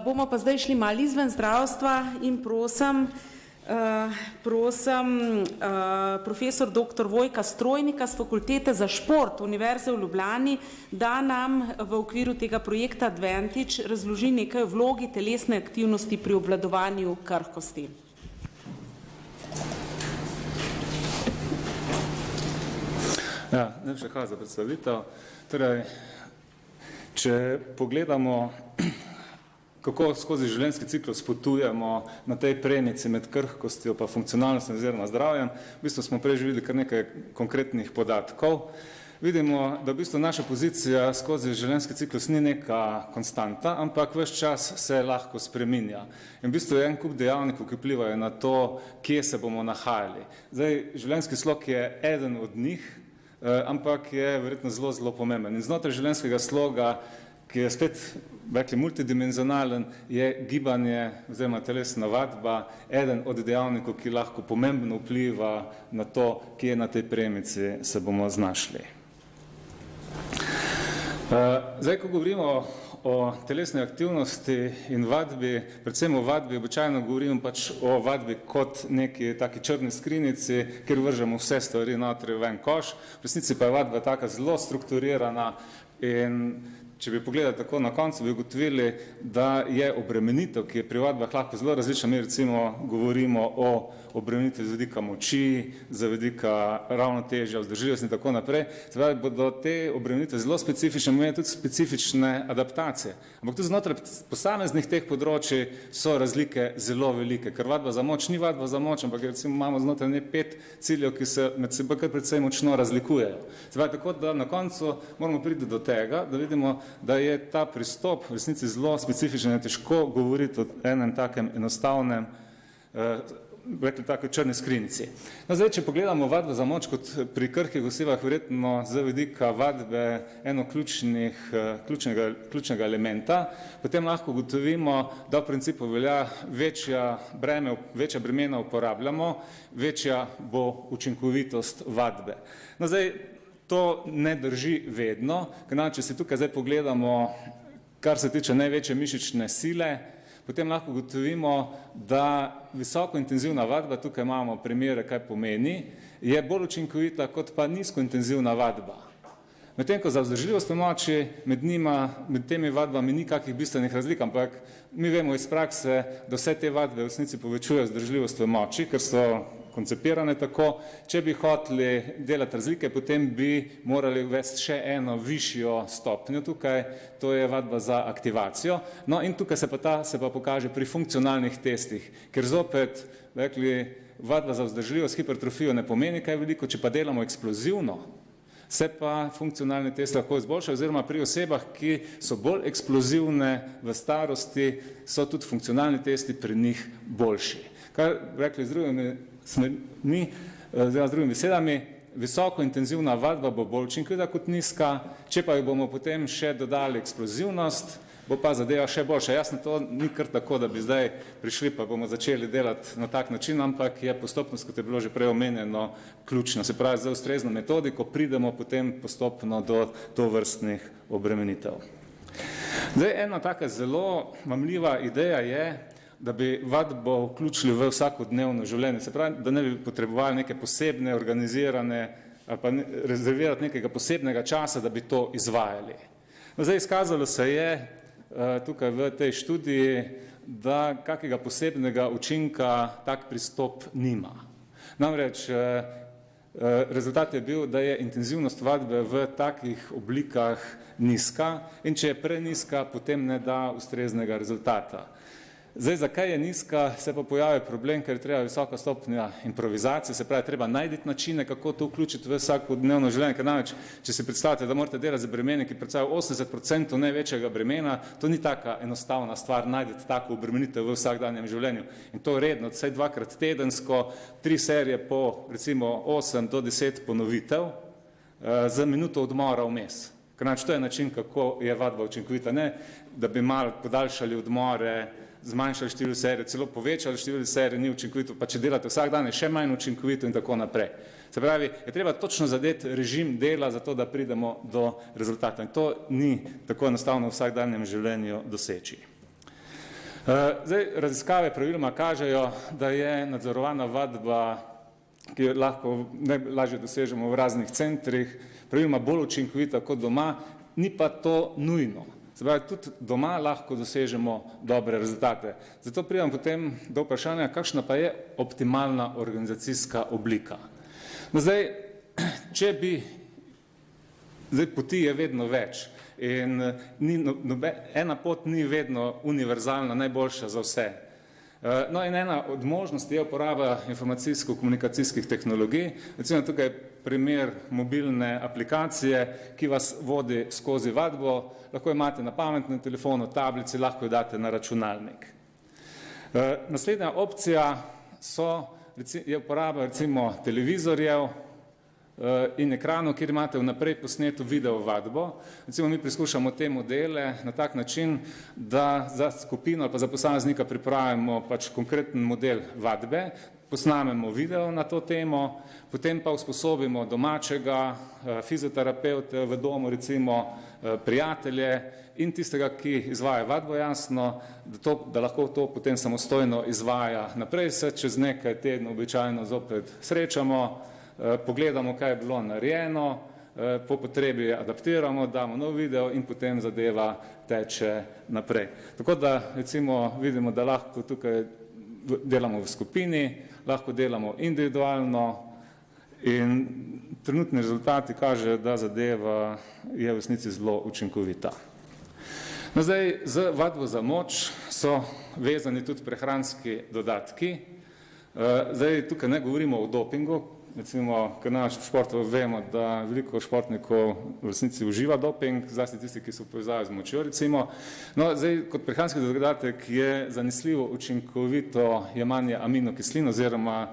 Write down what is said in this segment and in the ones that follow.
Bomo pa zdaj šli malo izven zdravstva in prosim profesor dr. Vojka Strojnika z Fakultete za šport Univerze v Ljubljani, da nam v okviru tega projekta Advantage razloži nekaj o vlogi telesne aktivnosti pri obvladovanju krhkosti. Ja, najlepša hvala za predstavitev. Torej, če pogledamo, kako skozi življenjski ciklus potujemo na tej premici med krhkostjo pa funkcionalnostjo oziroma zdravjem, v bistvu smo prej že videli kar nekaj konkretnih podatkov. Vidimo, da v bistvu naša pozicija skozi življenjski ciklus ni neka konstanta, ampak ves čas se lahko spreminja. In v bistvu je en kup dejavnikov, ki vplivajo na to, kje se bomo nahajali. Zdaj, življenjski slog je eden od njih, ampak je verjetno zelo, zelo pomemben. In znotraj življenjskega sloga, ki je spet multidimenzionalen, je gibanje oziroma telesna vadba eden od dejavnikov, ki lahko pomembno vpliva na to, kje na tej premici se bomo znašli. Zdaj, ko govorimo o telesni aktivnosti in vadbi, predvsem o vadbi, običajno govorimo pač o vadbi kot neki taki črni skrinjici, kjer vržemo vse stvari notri v en koš. V resnici pa je vadba taka zelo strukturirana in če bi pogledali tako na koncu, bi ugotovili, da je obremenitev, ki je pri vadbah lahko zelo različna. Mi recimo govorimo o obremenitvi z vidika moči, z vidika ravnotežja, vzdržljivosti in tako naprej. Se pravi, bodo te obremenitve zelo specifične, imajo tudi specifične adaptacije. Ampak tudi znotraj posameznih teh področij so razlike zelo velike, ker vadba za moč ni vadba za moč, ampak recimo imamo znotraj ne 5 ciljev, ki se med seboj kar precej močno razlikujejo. Se pravi, tako da na koncu moramo priti do tega, da vidimo, da je ta pristop v resnici zelo specifičen in težko govoriti o enem takem enostavnem, rekli tako, črni skrinjici. No, zdaj, če pogledamo vadbo za moč kot pri krhkih osebah, verjetno z vidika vadbe eno ključnega elementa, potem lahko ugotovimo, da v principu velja večja bremena uporabljamo, večja bo učinkovitost vadbe. No, zdaj, to ne drži vedno, ker če si tukaj zdaj pogledamo, kar se tiče največje mišične sile, potem lahko ugotovimo, da visoko intenzivna vadba, tukaj imamo primere, kaj pomeni, je bolj učinkovita kot pa nizkointenzivna vadba. Medtem ko za vzdržljivost v moči med temi vadbami ni kakih bistvenih razlik, ampak mi vemo iz prakse, da vse te vadbe v resnici povečujejo vzdržljivost v moči, ker so koncipirane tako. Če bi hoteli delati razlike, potem bi morali uvesti še eno višjo stopnjo tukaj, to je vadba za aktivacijo. No in tukaj se pa pokaže pri funkcionalnih testih, ker zopet, vadba za vzdržljivost, hipertrofijo ne pomeni kaj veliko, če pa delamo eksplozivno, se pa funkcionalni test lahko izboljša, oziroma pri osebah, ki so bolj eksplozivne v starosti, so tudi funkcionalni testi pri njih boljši. Kar rekli z drugimi besedami, visoko intenzivna vadba bo bolj učinkovita kot nizka, če pa jo bomo potem še dodali eksplozivnost, bo pa zadeva še boljša. Jasno, to ni kar tako, da bi zdaj prišli pa bomo začeli delati na tak način, ampak je postopnost, kot je bilo že prej omenjeno, ključna. Se pravi, za ustrezno metodiko pridemo potem postopno do tovrstnih obremenitev. Zdaj, ena taka zelo mamljiva ideja je, da bi vadbo vključili v vsakodnevno življenje. Se pravi, da ne bi potrebovali neke posebne, organizirane ali pa rezervirati nekega posebnega časa, da bi to izvajali. No, zdaj, izkazalo se je tukaj v tej študiji, da kakega posebnega učinka tak pristop nima. Namreč, rezultat je bil, da je intenzivnost vadbe v takih oblikah nizka in če je prenizka, potem ne da ustreznega rezultata. Zdaj, zakaj je nizka, se pa pojavi problem, ker je treba visoka stopnja improvizacije, se pravi, treba najti načine, kako to vključiti v vsakodnevno življenje, ker namreč, če si predstavljate, da morate delati z bremeni, ki predstavlja 80% največjega bremena, to ni taka enostavna stvar najti tako obremenitev v vsakdanjem življenju. In to redno, vsaj 2-krat tedensko, 3 serije po recimo 8 do 10 ponovitev z minuto odmora vmes. Ker namreč to je način, kako je vadba učinkovita, ne da bi malo podaljšali odmore, zmanjšali število serij, celo povečali število serij, ni učinkovito, pa če delate vsak dan, je še manj učinkovito in tako naprej. Se pravi, je treba točno zadeti režim dela, zato da pridemo do rezultata. In to ni tako enostavno v vsakdanjem življenju doseči. Zdaj, raziskave praviloma kažejo, da je nadzorovana vadba, ki jo lahko najlažje dosežemo v raznih centrih, praviloma bolj učinkovita kot doma, ni pa to nujno. Se pravi, tudi doma lahko dosežemo dobre rezultate. Zato pridem potem do vprašanja, kakšna pa je optimalna organizacijska oblika. No zdaj, zdaj poti je vedno več in ena pot ni vedno univerzalna, najboljša za vse. No in ena od možnosti je uporaba informacijsko-komunikacijskih tehnologij. Recimo tukaj primer mobilne aplikacije, ki vas vodi skozi vadbo, lahko jo imate na pametnem telefonu, tablici, lahko jo date na računalnik. Naslednja opcija je uporaba recimo televizorjev in ekranov, kjer imate vnaprej posneto video vadbo. Recimo mi priskušamo te modele na tak način, da za skupino ali pa za posameznika pripravimo pač konkreten model vadbe, posnamemo video na to temo, potem pa usposobimo domačega fizioterapevta v domu, recimo prijatelje in tistega, ki izvaja vadbo, jasno, da lahko to potem samostojno izvaja naprej. Se čez nekaj tednov običajno zopet srečamo, pogledamo, kaj je bilo narejeno, po potrebi adaptiramo, damo nov video in potem zadeva teče naprej. Tako da recimo vidimo, da lahko tukaj delamo v skupini, lahko delamo individualno in trenutni rezultati kažejo, da zadeva je v resnici zelo učinkovita. No zdaj, z vadbo za moč so vezani tudi prehranski dodatki. Zdaj, tukaj ne govorimo o dopingu, recimo, ker na športu vemo, da veliko športnikov v resnici uživa doping, zlasti tisti, ki so povezali z močjo, recimo. No, zdaj, kot prehranski dodatek je zanesljivo učinkovito jemanje aminokislin oziroma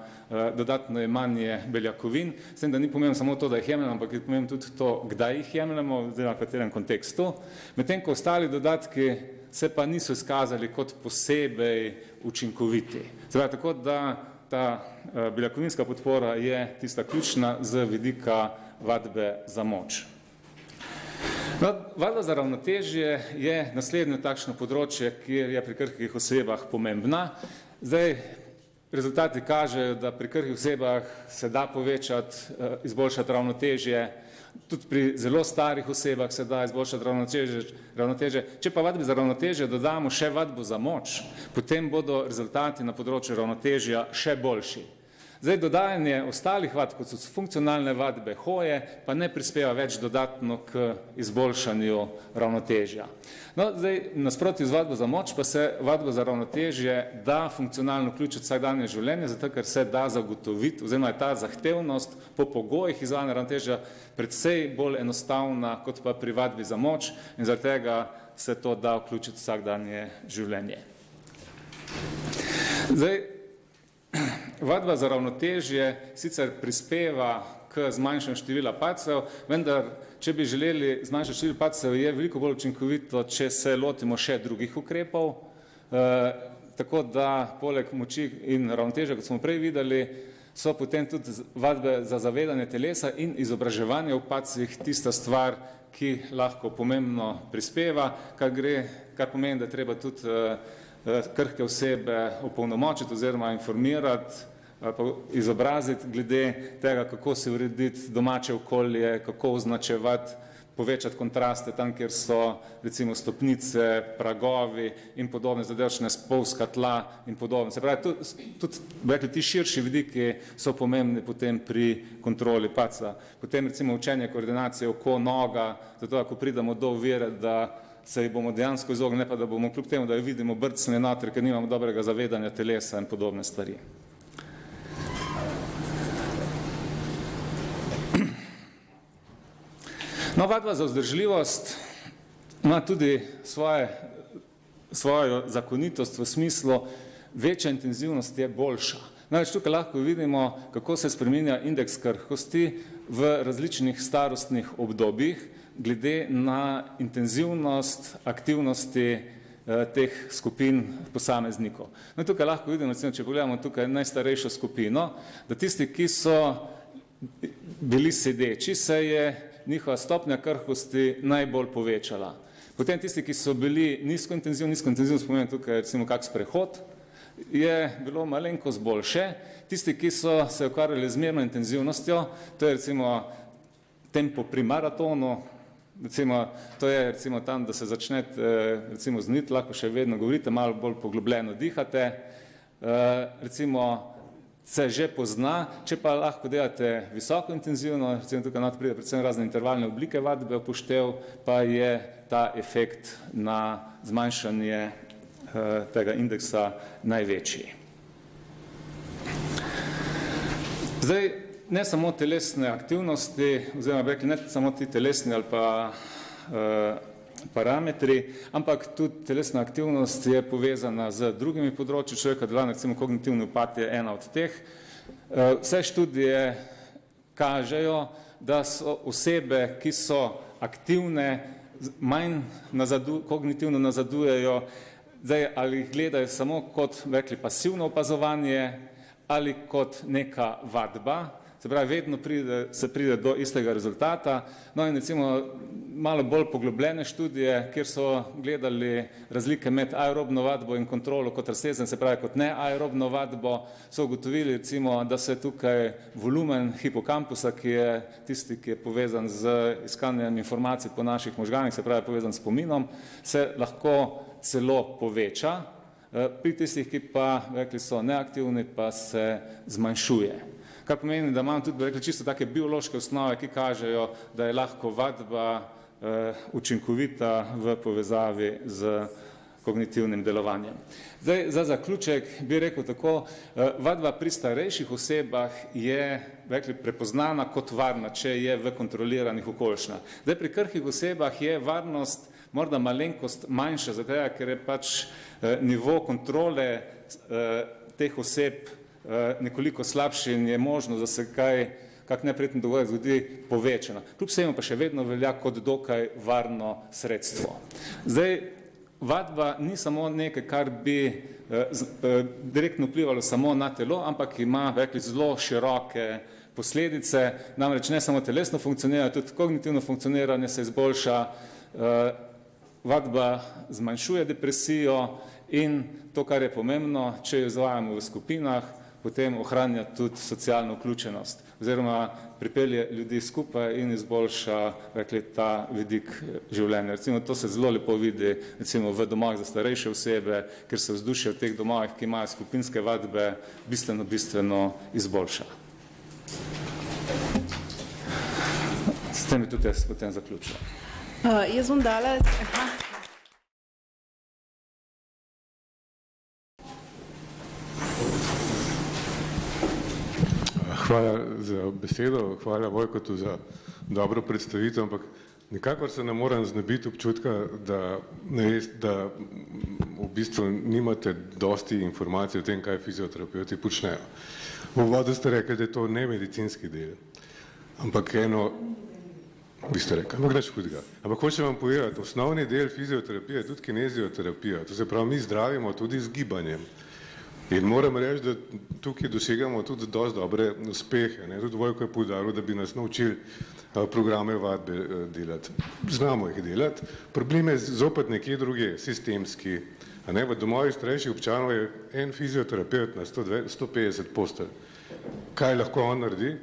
dodatno jemanje beljakovin, s tem, da ni pomembno samo to, da jih jemljamo, ampak je pomembno tudi to, kdaj jih jemljamo, oziroma v katerem kontekstu. Medtem ko ostali dodatki se pa niso izkazali kot posebej učinkoviti. Zdaj, tako da ta beljakovinska podpora je tista ključna z vidika vadbe za moč. No, vadba za ravnotežje je naslednje takšno področje, kjer je pri krhkih osebah pomembna. Zdaj, rezultati kažejo, da pri krhkih osebah se da povečati, izboljšati ravnotežje, tudi pri zelo starih osebah se da izboljšati ravnotežje. Če pa vadbi za ravnotežje dodamo še vadbo za moč, potem bodo rezultati na področju ravnotežja še boljši. Zdaj, dodajanje ostalih vadb, kot so funkcionalne vadbe, hoje, pa ne prispeva več dodatno k izboljšanju ravnotežja. No, zdaj, nasproti z vadbo za moč pa se vadba za ravnotežje da funkcionalno vključiti v vsakdanje življenje, zato ker se da zagotoviti, oziroma je ta zahtevnost po pogojih izvajanja ravnotežja precej bolj enostavna kot pa pri vadbi za moč in zaradi tega se to da vključiti v vsakdanje življenje. Zdaj, vadba za ravnotežje sicer prispeva k zmanjšanju števila padcev, vendar, če bi želeli zmanjšati število padcev, je veliko bolj učinkovito, če se lotimo še drugih ukrepov, tako da poleg moči in ravnotežja, kot smo prej videli, so potem tudi vadbe za zavedanje telesa in izobraževanje v padcih tista stvar, ki lahko pomembno prispeva, kar pomeni, da je treba tudi krhke osebe opolnomočiti oziroma informirati, izobraziti glede tega, kako se urediti domače okolje, kako označevati, povečati kontraste tam, kjer so recimo stopnice, pragovi in podobne zadevšne, spolzka tla in podobne. Se pravi, tudi ti širši vidiki so pomembni potem pri kontroli padca. Potem recimo učenje koordinacije oko, noga, zato ako pridemo do ovire, da se jih bomo dejansko izognili, ne pa da bomo kljub temu, da jo vidimo brcnili notri, ker nimamo dobrega zavedanja telesa in podobne stvari. No, vadba za vzdržljivost ima tudi svojo zakonitost v smislu, večja intenzivnost je boljša. Namreč tukaj lahko vidimo, kako se spreminja indeks krhkosti v različnih starostnih obdobjih, glede na intenzivnost aktivnosti teh skupin posameznikov. No, tukaj lahko vidimo, če pogledamo tukaj najstarejšo skupino, da tisti, ki so bili sedeči, se je njihova stopnja krhkosti najbolj povečala. Potem tisti, ki so bili nizkointenzivni pomeni tukaj recimo kak sprehod, je bilo malenkost boljše. Tisti, ki so se ukvarjali z merno intenzivnostjo, to je recimo tempo pri maratonu, recimo, to je recimo tam, da se začnete recimo zniti, lahko še vedno govorite, malo bolj poglobljeno dihate, recimo se že pozna, če pa lahko delate visoko intenzivno, recimo tukaj not pride predvsem razne intervalne oblike vadbe upoštev, pa je ta efekt na zmanjšanje tega indeksa največji. Zdaj, ne samo telesne aktivnosti, oziroma rekli, ne samo ti telesni ali pa parametri, ampak tudi telesna aktivnost je povezana z drugimi področji človeka delovanja, recimo kognitivni upad je ena od teh. Vse študije kažejo, da so osebe, ki so aktivne, manj kognitivno nazadujejo, zdaj ali jih gledajo samo kot rekli pasivno opazovanje ali kot neka vadba, se pravi, vedno se pride do istega rezultata. No in recimo malo bolj poglobljene študije, kjer so gledali razlike med aerobno vadbo in kontrolo kot raztezanje, se pravi kot neaerobno vadbo, so ugotovili recimo, da se tukaj volumen hipokampusa, ki je tisti, ki je povezan z iskanjem informacij po naših možganih, se pravi povezan s spominom, se lahko celo poveča. Pri tistih, ki pa rekli so neaktivni, pa se zmanjšuje. Kar pomeni, da imam tudi rekli, čisto take biološke osnove, ki kažejo, da je lahko vadba učinkovita v povezavi z kognitivnim delovanjem. Zdaj, za zaključek bi rekel tako, vadba pri starejših osebah je rekli, prepoznana kot varna, če je v kontroliranih okoliščinah. Zdaj, pri krhkih osebah je varnost morda malenkost manjša, zato ker je pač nivo kontrole teh oseb nekoliko slabši in je možno, da se kak neprijeten dogodek zgodi povečano. Kljub vsemu pa še vedno velja kot dokaj varno sredstvo. Zdaj, vadba ni samo nekaj, kar bi direktno vplivalo samo na telo, ampak ima rekli, zelo široke posledice, namreč ne samo telesno funkcioniranje, tudi kognitivno funkcioniranje se izboljša, vadba zmanjšuje depresijo in to, kar je pomembno, če jo izvajamo v skupinah, potem ohranja tudi socialno vključenost oziroma pripelje ljudi skupaj in izboljša rekli, ta vidik življenja. Recimo, to se zelo lepo vidi recimo, v domovih za starejše osebe, ker se vzdušje v teh domovih, ki imajo skupinske vadbe, bistveno izboljša. S tem bi tudi jaz potem zaključil. Jaz bom dala... Hvala za besedo, hvala Vojkotu za dobro predstavitev, ampak nikakor se ne morem znebiti občutka, da v bistvu nimate dosti informacij o tem, kaj fizioterapeuti počnejo. V uvodu ste rekli, da je to nemedicinski del, ampak vi ste rekli, ampak nič hudega. Ampak hočem vam povedati, osnovni del fizioterapije je tudi kinezioterapija, to se pravi, mi zdravimo tudi z gibanjem. In moram reči, da tukaj dosegamo tudi dosti dobre uspehe. Tudi Vojko je poudaril, da bi nas naučili programe vadbe delati. Znamo jih delati. Problem je zopet nekje druge, sistemski. V domovih starejših občanov je en fizioterapeut na 150 postelj. Kaj lahko on naredi?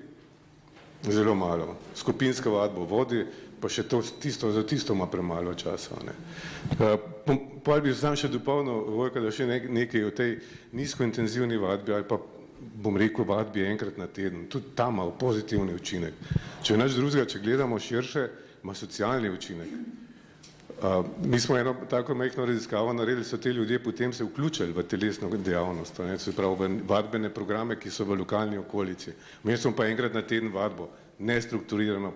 Zelo malo. Skupinska vadba vodi, pa še za tisto ima premalo časa. Pa bi sam še dopolnil, Vojka, da še nekaj o tej nizkointenzivni vadbi ali pa, bom rekel, vadbi enkrat na teden. Tudi tam ima pozitivni učinek. Če nič drugega, če gledamo širše, ima socialni učinek. Mi smo eno tako majhno raziskavo naredili, so te ljudje potem se vključili v telesno dejavnost, se pravi v vadbene programe, ki so v lokalni okolici. Mi smo pa enkrat na teden vadbo, nestrukturirano,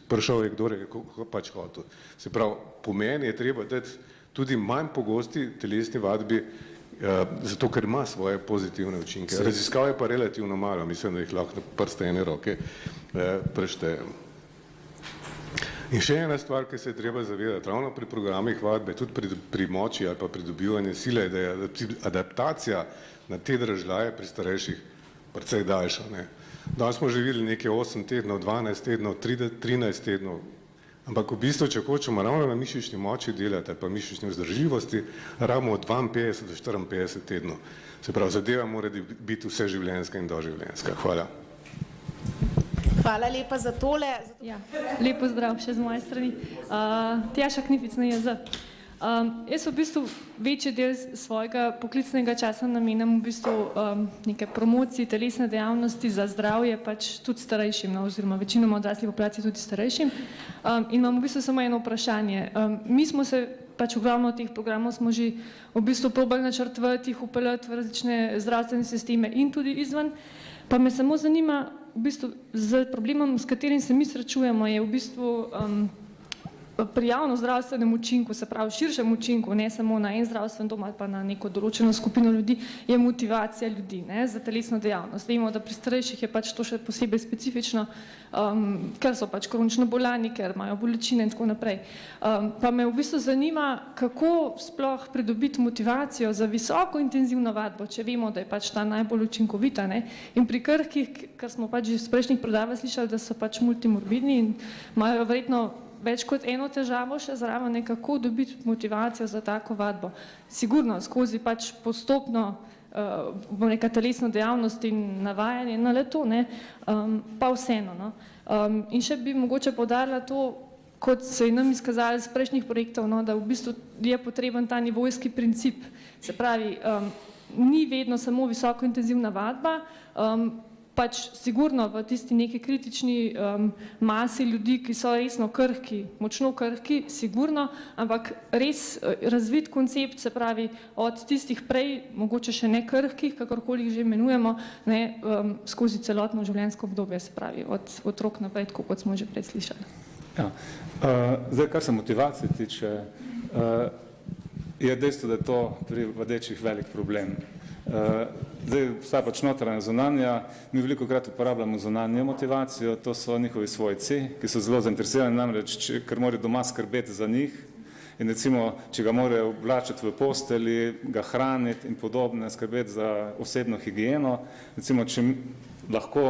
prišel je kdo je pač hotel. Se pravi, pomeni je treba dati tudi manj pogosti telesni vadbi, zato ker ima svoje pozitivne učinke. Raziskav je pa relativno malo, mislim, da jih lahko na prste ene roke preštejemo. In še ena stvar, ki se je treba zavedati, ravno pri programih vadbe, tudi pri moči ali pa pri dobivanju sile, da je adaptacija na te dražljaje pri starejših precej daljša. Danes smo že videli nekaj 8 tednov, 12 tednov, 13 tednov, Ampak v bistvu, če hočemo ravno na mišični moči delati ali pa mišični vzdržljivosti, rabimo od 52 do 54 tednov. Se pravi, zadeva mora biti vseživljenjska in doživljenjska. Hvala. Hvala lepa za tole. Ja, lep pozdrav še z moje strani. Tjaša Knipic na JZ. Jaz v bistvu večji del svojega poklicnega časa namenjam v bistvu neke promociji telesne dejavnosti za zdravje pač tudi starejšim, no, oziroma večinoma odrasli populaciji tudi starejšim. In imam v bistvu samo eno vprašanje. Mi smo se pač ogromno teh programov smo že v bistvu probali načrtovati, jih upeljati v različne zdravstvene sisteme in tudi izven. Pa me samo zanima, v bistvu z problemom, s katerim se mi srečujemo, je v bistvu pri javno-zdravstvenem učinku, se pravi širšem učinku, ne samo na en zdravstven dom ali pa na neko določeno skupino ljudi, je motivacija ljudi, ne, za telesno dejavnost. Vemo, da pri starejših je pač to še posebej specifično, ker so pač kronično bolani, ker imajo bolečine in tako naprej. Pa me v bistvu zanima, kako sploh pridobiti motivacijo za visoko intenzivno vadbo, če vemo, da je pač ta najbolj učinkovita, ne. In pri krhkih, ker smo pač že iz prejšnjih predavanj slišali, da so pač multimorbidni in imajo verjetno več kot eno težavo še zraven, nekako dobiti motivacijo za tako vadbo. Sigurno, skozi pač postopno neka telesno dejavnost in navajanje na leto, ne, pa vseeno. No. In še bi mogoče poudarila to, kot se je nam izkazalo iz prejšnjih projektov, no, da v bistvu je potreben ta nivojski princip. Se pravi, ni vedno samo visoko intenzivna vadba, pač sigurno v tisti neki kritični masi ljudi, ki so resno krhki, močno krhki, sigurno, ampak res razvit koncept, se pravi, od tistih prej, mogoče še ne krhkih, kakorkoli jih že imenujemo, ne, skozi celotno življenjsko obdobje, se pravi, od otrok naprej, tako kot smo že prej slišali. Ja. Zdaj, kar se motivacije tiče, je dejstvo, da je to pri vadečih velik problem. Zdaj, vsa pač notranja zunanja, mi veliko krat uporabljamo zunanje motivacijo, to so njihovi svojci, ki so zelo zainteresirani, namreč, ker morajo doma skrbeti za njih in recimo, če ga morajo oblačiti v posteli, ga hraniti in podobne, skrbeti za osebno higieno, recimo, če lahko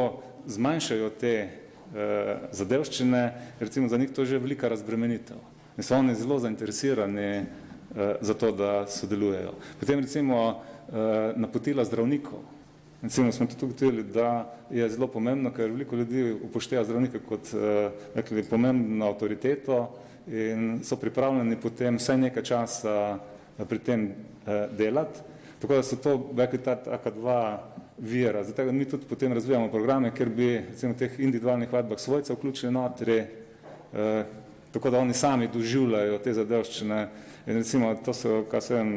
zmanjšajo te zadevščine, recimo za njih to je že velika razbremenitev. In so oni zelo zainteresirani za to, da sodelujejo. Potem recimo napotila zdravnikov. Recimo smo tudi ugotovili, da je zelo pomembno, ker veliko ljudi upošteva zdravnika kot pomembno avtoriteto in so pripravljeni potem vsaj nekaj časa pri tem delati. Tako da so to taka dva vira. Zato mi tudi potem razvijamo programe, kjer bi recimo teh individualnih vadbah svojcev vključili notri, tako da oni sami doživljajo te zadevščine. In recimo to so, kaj sem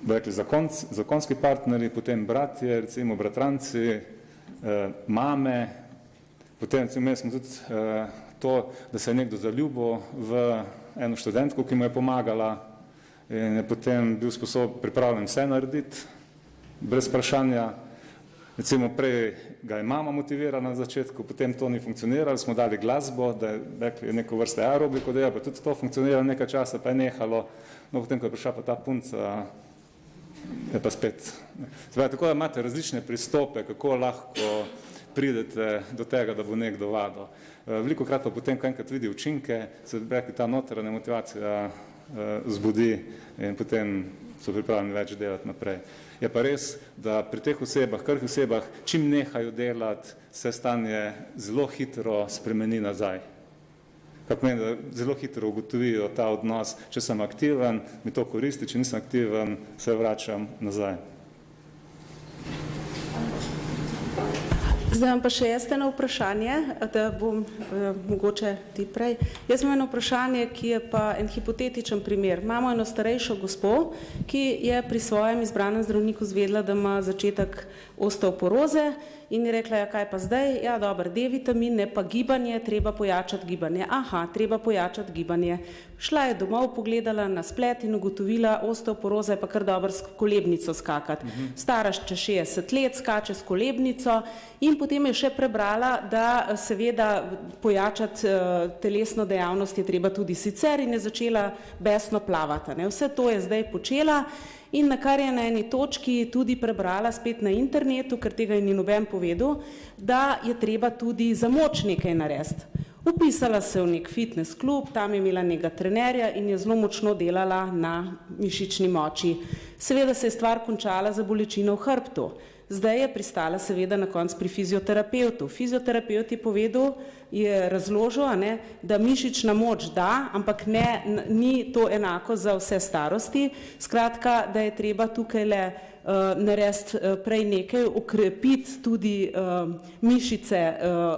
rekli, zakonski partnerji, potem bratje, recimo bratranci, mame, potem recimo smo tudi to, da se je nekdo zaljubil v eno študentko, ki mu je pomagala in je potem bil pripravljen vse narediti, brez vprašanja. Recimo prej ga je mama motivirala na začetku, potem to ni funkcioniralo, smo dali glasbo, da je neko vrste aerobiko dela, pa tudi to funkcioniralo nekaj časa, pa je nehalo, no potem, ko je prišla pa ta punca, je pa spet. Tako da imate različne pristope, kako lahko pridete do tega, da bo nekdo vadil. Veliko krat pa potem, ko enkrat vidi učinke, se ta notranja motivacija zbudi in potem so pripravljeni več delati naprej. Je pa res, da pri teh osebah, krhkih osebah, čim nehajo delati, se stanje zelo hitro spremeni nazaj. Kar pomeni, da zelo hitro ugotovijo ta odnos, če sem aktiven, mi to koristi, če nisem aktiven, se vračam nazaj. Zdaj imam pa še jaz eno vprašanje, da bom mogoče ti prej. Jaz imam eno vprašanje, ki je pa en hipotetičen primer. Imamo eno starejšo gospo, ki je pri svojem izbranem zdravniku izvedela, da ima začetek osteoporoze in je rekla, ja, kaj pa zdaj? Ja, dobro, D-vitamine, pa gibanje, treba pojačati gibanje. Aha, treba pojačati gibanje. Šla je domov, pogledala na splet in ugotovila, osteoporoza je pa kar dobro s kolebnico skakati. Stara še 60 let, skače s kolebnico in potem je še prebrala, da seveda pojačati telesno dejavnost je treba tudi sicer in je začela besno plavati. Vse to je zdaj počela in na kar je na eni točki tudi prebrala spet na internetu, ker tega ni noben povedal, da je treba tudi za moč nekaj narediti. Upisala se v nek fitness klub, tam je imela nekega trenerja in je zelo močno delala na mišični moči. Seveda se je stvar končala za bolečino v hrbtu. Zdaj je pristala seveda na koncu pri fizioterapevtu. Fizioterapeut je povedal, je razložil, da mišična moč da, ampak ni to enako za vse starosti. Skratka, da je treba tukaj le narediti prej nekaj, okrepiti tudi mišice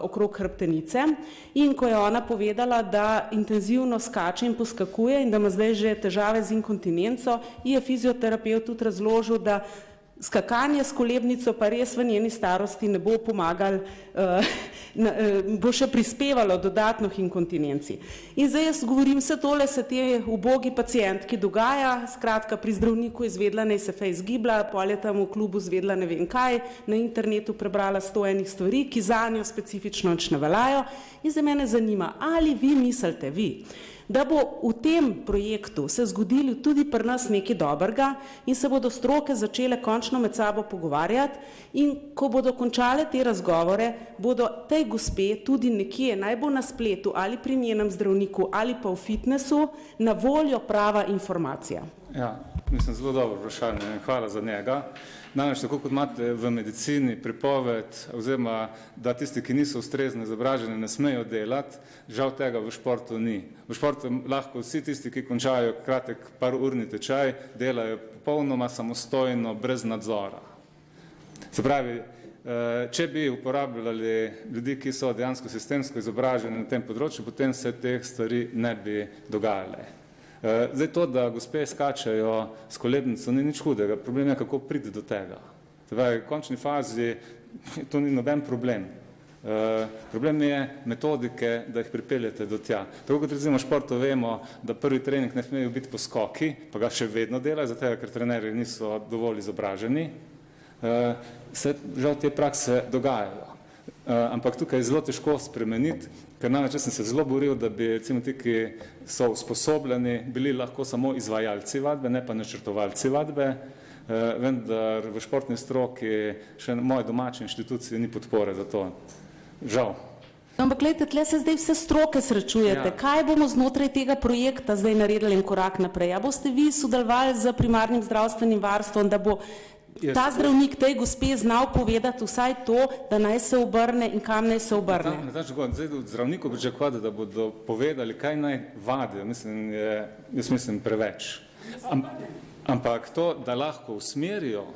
okrog hrbtenice. In ko je ona povedala, da intenzivno skače in poskakuje in da ima zdaj že težave z inkontinenco, je fizioterapeut tudi razložil, da skakanje s kolebnico pa res v njeni starosti ne bo pomagalo, bo še prispevalo dodatno k inkontinenci. In zdaj jaz govorim, vse tole se te ubogi pacientki dogaja, skratka pri zdravniku izvedla, naj se fej zgibla, pol je tam v klubu izvedla ne vem kaj, na internetu prebrala 100 enih stvari, ki zanjo specifično nič ne veljajo. In zdaj mene zanima, ali vi mislite, da bo v tem projektu se zgodilo tudi pri nas nekaj dobrega in se bodo stroke začele končno med sabo pogovarjati in ko bodo končale te razgovore, bodo tej gospe tudi nekje, naj bo na spletu ali pri njenem zdravniku ali pa v fitnessu, na voljo prava informacija. Ja, mislim, zelo dobro vprašanje, hvala za njega. Namreč, tako kot imate v medicini prepoved, oziroma da tisti, ki niso ustrezno izobraženi, ne smejo delati, žal tega v športu ni. V športu lahko vsi tisti, ki končajo kratek parurni tečaj, delajo popolnoma samostojno, brez nadzora. Se pravi, če bi uporabljali ljudi, ki so dejansko sistemsko izobraženi na tem področju, potem se teh stvari ne bi dogajale. Zdaj to, da gospe skačajo s kolebnico, ni nič hudega, problem je, kako priti do tega. V končni fazi to ni noben problem. Problem je metodike, da jih pripeljete do tja. Tako kot recimo v športu vemo, da prvi trening ne smejo biti poskoki, pa ga še vedno delajo, zato ker trenerji niso dovolj izobraženi, se žal te prakse dogajajo. Ampak tukaj je zelo težko spremeniti, ker namreč sem se zelo boril, da bi recimo ti, ki so usposobljeni, bili lahko samo izvajalci vadbe, ne pa načrtovalci vadbe, vendar v športni stroki še na moji domači inštituciji ni podpore za to. Žal. Ampak gledajte, tle se zdaj vse stroke srečujete. Kaj bomo znotraj tega projekta zdaj naredili en korak naprej? A boste vi sodelovali z primarnim zdravstvenim varstvom, da bo ta zdravnik tej gospe znal povedati vsaj to, da naj se obrne in kam naj se obrne? Zdaj od zdravnikov pričakovati, da bodo povedali, kaj naj vadijo, jaz mislim preveč. Ampak to, da lahko usmerijo,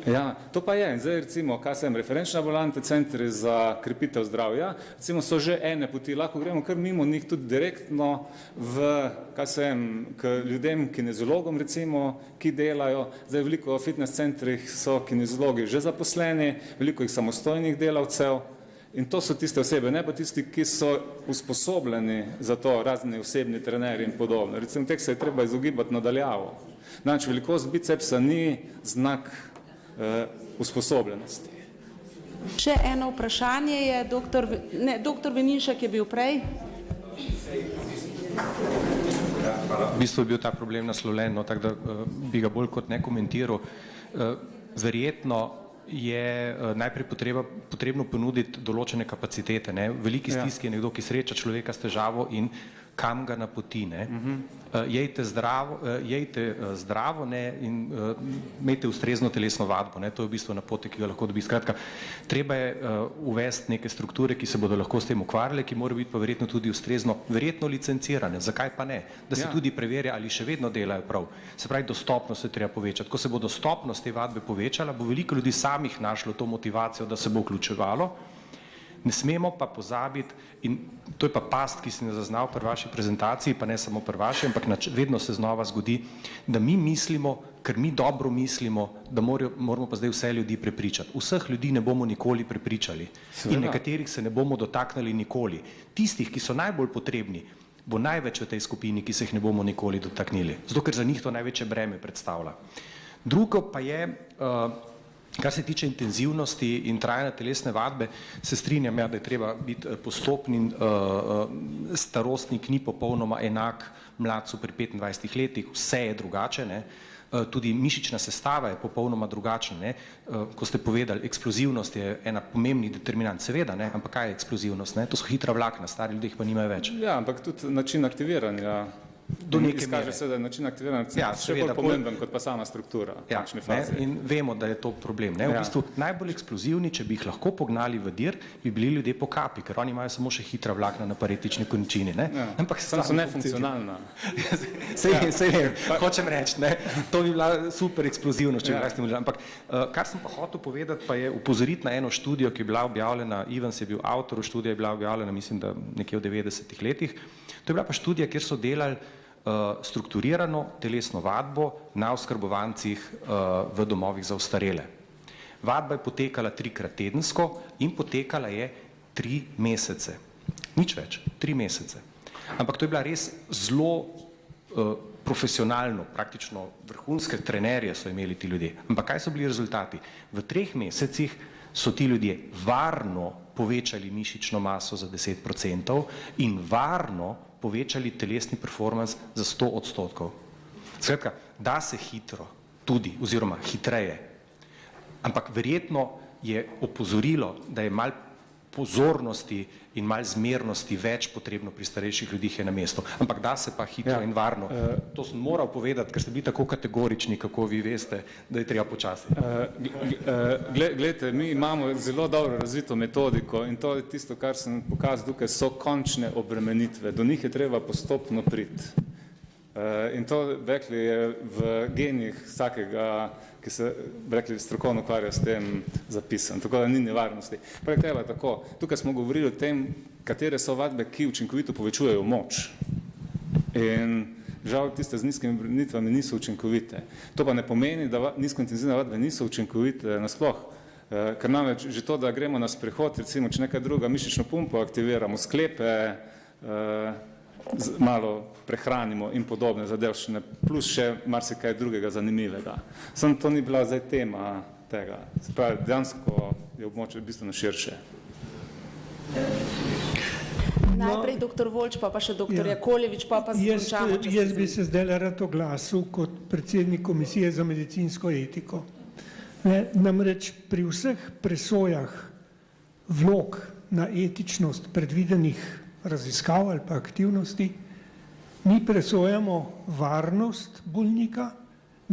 ja, to pa je. Zdaj recimo, kaj sem, referenčne ambulante, centri za krepitev zdravja, recimo so že ene poti, lahko gremo kar mimo njih tudi direktno k ljudem, kinezologom recimo, ki delajo. Zdaj veliko v fitness centrih so kinezologi že zaposleni, veliko jih samostojnih delavcev in to so tiste osebe, ne pa tisti, ki so usposobljeni za to, razni osebni trenerji in podobno. Recimo teh se je treba izogibati nadaljavo. Znači, velikost bicepsa ni znak usposobljenosti. Še eno vprašanje je, doktor Veninšek je bil prej. V bistvu je bil ta problem naslovljen, tako da bi ga bolj kot ne komentiral. Verjetno je najprej potrebno ponuditi določene kapacitete. Veliki stiski je nekdo, ki sreča človeka s težavo in kam ga napoti. Jejte zdravo in imejte ustrezno telesno vadbo. To je v bistvu napotek, ki ga lahko dobi. Skratka, treba je uvesti neke strukture, ki se bodo lahko s tem ukvarjale, ki morajo biti pa verjetno tudi ustrezno, verjetno licencirane. Zakaj pa ne? Da se tudi preverja, ali še vedno delajo prav. Se pravi, dostopnost je treba povečati. Ko se bo dostopnost te vadbe povečala, bo veliko ljudi samih našlo to motivacijo, da se bo vključevalo. Ne smemo pa pozabiti, in to je pa past, ki sem jo zaznal pri vaši prezentaciji, pa ne samo pri vaši, ampak vedno se znova zgodi, da mi mislimo, ker mi dobro mislimo, da moramo pa zdaj vse ljudi prepričati. Vseh ljudi ne bomo nikoli prepričali in nekaterih se ne bomo dotaknili nikoli. Tistih, ki so najbolj potrebni, bo največ v tej skupini, ki se jih ne bomo nikoli dotaknili, zato ker za njih to največje breme predstavlja. Drugo pa je, Kar se tiče intenzivnosti in trajanja telesne vadbe, se strinjam, ja, da je treba biti postopen. Starostnik ni popolnoma enak mladcu pri 25 letih, vse je drugače, ne. Tudi mišična sestava je popolnoma drugačna, ne. Ko ste povedali, eksplozivnost je ena pomembni determinant, seveda, ne, ampak kaj je eksplozivnost, ne? To so hitra vlakna, stari ljudje pa nimajo več. Ja, ampak tudi način aktiviranja. Do neke mere. Izkaže se, da je način aktiviranja še seveda, bolj pomemben kot pa sama struktura. Ja, končne faze. in vemo, da je to problem. Ne? V bistvu najbolj eksplozivni, če bi jih lahko pognali v dir, bi bili ljudje po kapi, ker oni imajo samo še hitra vlakna na paretični končini. Ne? Ja. Ampak Samo so nefunkcionalna. Sej, hočem reči, ne? To bi bila super eksplozivnost, če bi lahko stimulirali. Ampak kar sem pa hotel povedati, pa je upozoriti na eno študijo, ki je bila objavljena, Ivans je bil avtor, študija je bila objavljena, mislim, da nekje v 90-ih letih. To je bila pa študija, kjer so delali strukturirano telesno vadbo na oskrbovancih v domovih za ostarele. Vadba je potekala 3-krat tedensko in potekala je 3 mesece. Nič več, 3 mesece. Ampak to je bila res zelo profesionalno, praktično vrhunske trenerje so imeli ti ljudje. Ampak kaj so bili rezultati? V 3 mesecih so ti ljudje varno povečali mišično maso za 10% in varno povečali telesni performance za 100%. Skratka, da se hitro tudi, oziroma hitreje. Ampak verjetno je opozorilo, da je malo pozornosti in malo zmernosti več potrebno pri starejših ljudih je na mestu. Ampak da se pa hitro in varno. To sem moral povedati, ker ste bili tako kategorični, kako vi veste, da je treba počasi. Glejte, mi imamo zelo dobro razvito metodiko in to je tisto, kar sem pokazal tukaj, so končne obremenitve. Do njih je treba postopno priti. In to, rekli, je v genih vsakega, ki se, rekli, strokovno ukvarja s tem zapisan, tako da ni nevarnosti. Prej treba tako, tukaj smo govorili o tem, katere so vadbe, ki učinkovito povečujejo moč. In žal tiste z nizkimi obremenitvami niso učinkovite. To pa ne pomeni, da nizkointenzivne vadbe niso učinkovite nasploh. Ker namreč že to, da gremo na sprehod, recimo, če nekaj druga mišično pumpo aktiviramo, sklepe, malo prehranimo in podobne zadevščine, plus še marsikaj drugega zanimivega. Samo to ni bila zdaj tema tega. Se pravi, dejansko je območje bistveno širše. Najprej dr. Voljč, pa še dr. Jakoljevič, pa skončamo. Jaz bi se zdaj rad oglasil kot predsednik Komisije za medicinsko etiko. Namreč pri vseh presojah vlog na etičnost predvidenih raziskav ali pa aktivnosti, mi presojamo varnost bolnika,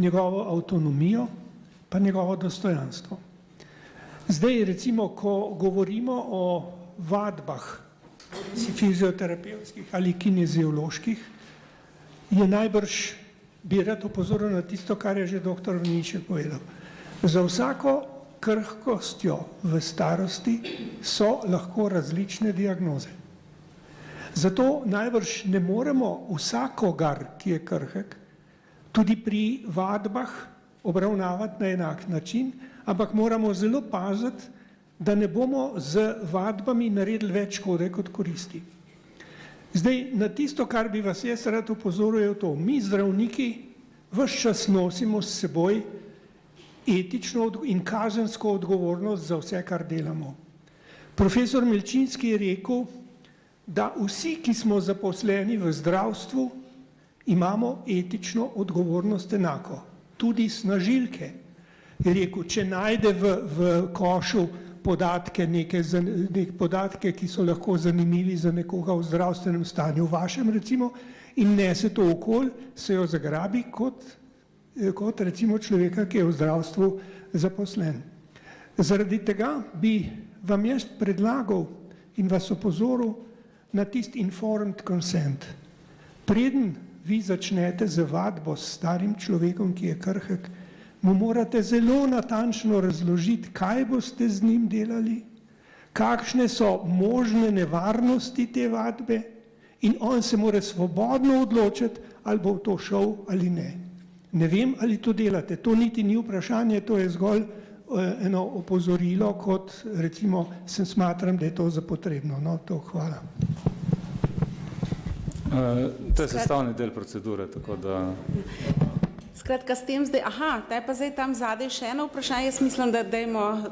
njegovo avtonomijo, pa njegovo dostojanstvo. Zdaj, recimo, ko govorimo o vadbah fizioterapevtskih ali kinezioloških, je najbrž, bi rad opozoril na tisto, kar je že dr. Vrniček povedal. Za vsako krhkostjo v starosti so lahko različne diagnoze. Zato najbrž ne moremo vsakogar, ki je krhek, tudi pri vadbah obravnavati na enak način, ampak moramo zelo paziti, da ne bomo z vadbami naredili več škode kot koristi. Zdaj, na tisto, kar bi vas jaz rad opozoril, je to. Mi zdravniki ves čas nosimo s seboj etično in kazensko odgovornost za vse, kar delamo. Profesor Milčinski je rekel, da vsi, ki smo zaposleni v zdravstvu, imamo etično odgovornost enako. Tudi snažilke. Je rekel, če najde v košu podatke, neke podatke, ki so lahko zanimivi za nekoga v zdravstvenem stanju, vašem recimo, in nese to okoli, se jo zagrabi kot recimo človeka, ki je v zdravstvu zaposlen. Zaradi tega bi vam jaz predlagal in vas opozoril na tisti informed consent. Preden vi začnete z vadbo s starim človekom, ki je krhek, mu morate zelo natančno razložiti, kaj boste z njim delali, kakšne so možne nevarnosti te vadbe in on se mora svobodno odločiti, ali bo to šel ali ne. Ne vem, ali to delate. To niti ni vprašanje, to je zgolj eno opozorilo, kot recimo sem smatram, da je to za potrebno. No, to hvala. To je sestavni del procedure, tako da... Skratka, s tem zdaj, taj pa zdaj tam zadaj še eno vprašanje, jaz mislim, da dajmo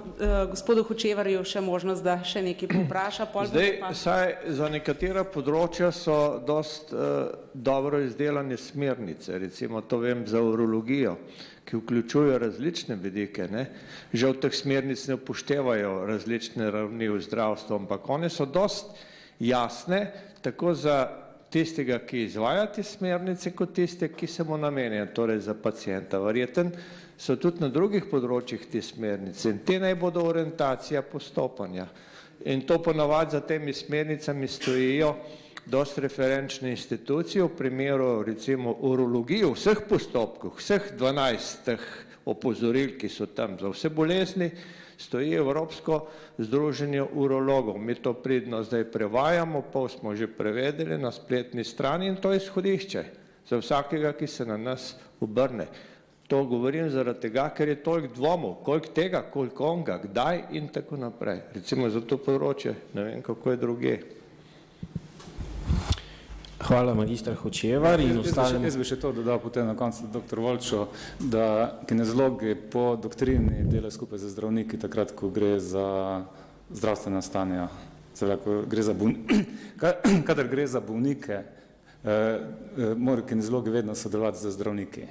gospodu Hočevarju še možnost, da še nekaj povpraša. Zdaj, saj za nekatera področja so dost dobro izdelane smernice, recimo to vem za urologijo, ki vključujejo različne vidike, ne. Žal teh smernic ne upoštevajo različne ravni v zdravstvu, ampak one so dost jasne, tako za tistega, ki izvaja te smernice, kot tiste, ki se mu namenjajo, torej za pacienta. Verjeten so tudi na drugih področjih te smernice in te naj bodo orientacija postopanja. In to ponavadi za temi smernicami stojijo dosti referenčne institucije, v primeru recimo urologije, vseh postopkov, vseh 12 opozoril, ki so tam za vse bolezni, stoji Evropsko združenje urologov. Mi to pridno zdaj prevajamo, pol smo že prevedeli na spletni strani in to je izhodišče za vsakega, ki se na nas obrne. To govorim zaradi tega, ker je toliko dvomov, koliko tega, koliko onga, kdaj in tako naprej. Recimo za to področje, ne vem, kako je druge. Hvala, magister Hočevar in ostalim. Jaz bi še to dodal potem na koncu, dr. Volčo, da kinezologi po doktrini delajo skupaj z zdravniki takrat, ko gre za zdravstvena stanja. Kadar gre za bolnike, morajo kinezologi vedno sodelovati z zdravniki.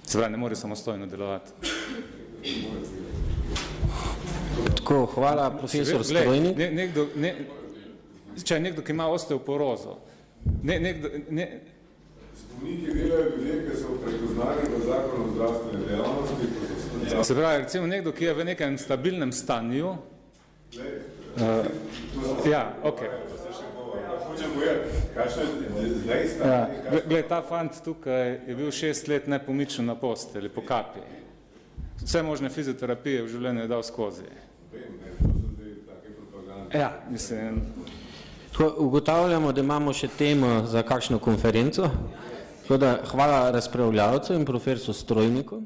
Se pravi, ne morajo samostojno delovati. Tako, hvala, profesor Strojnik. Če je nekdo, ki ima osteoporozo, Zdravniki delajo ljudje, ki so prepoznali v zakonu o zdravstveni dejavnosti. Se pravi, recimo nekdo, ki je v nekem stabilnem stanju. Glej, ta fant tukaj je bil 6 let nepomičen na postelji, po kapi. Vse možne fizioterapije v življenju je dal skozi. Ja, mislim... Ugotavljamo, da imamo še temo za kakšno konferenco. Hvala razpravljavcu in profesorju Strojniku.